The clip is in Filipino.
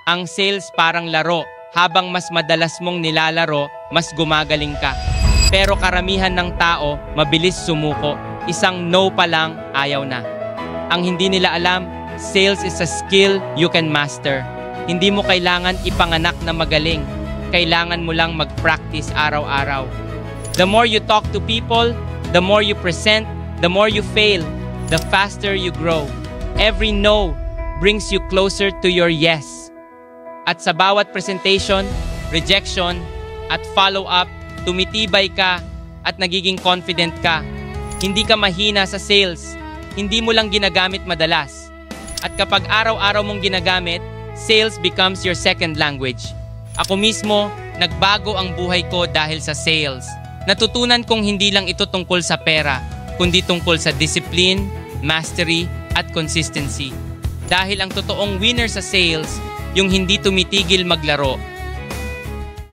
Ang sales parang laro. Habang mas madalas mong nilalaro, mas gumagaling ka. Pero karamihan ng tao, mabilis sumuko. Isang no pa lang, ayaw na. Ang hindi nila alam, sales is a skill you can master. Hindi mo kailangan ipanganak na magaling. Kailangan mo lang mag-practice araw-araw. The more you talk to people, the more you present, the more you fail, the faster you grow. Every no brings you closer to your yes. At sa bawat presentation, rejection, at follow-up, tumitibay ka at nagiging confident ka. Hindi ka mahina sa sales, hindi mo lang ginagamit madalas. At kapag araw-araw mong ginagamit, sales becomes your second language. Ako mismo, nagbago ang buhay ko dahil sa sales. Natutunan kong hindi lang ito tungkol sa pera, kundi tungkol sa discipline, mastery, at consistency. Dahil ang totoong winner sa sales, yung hindi tumitigil maglaro,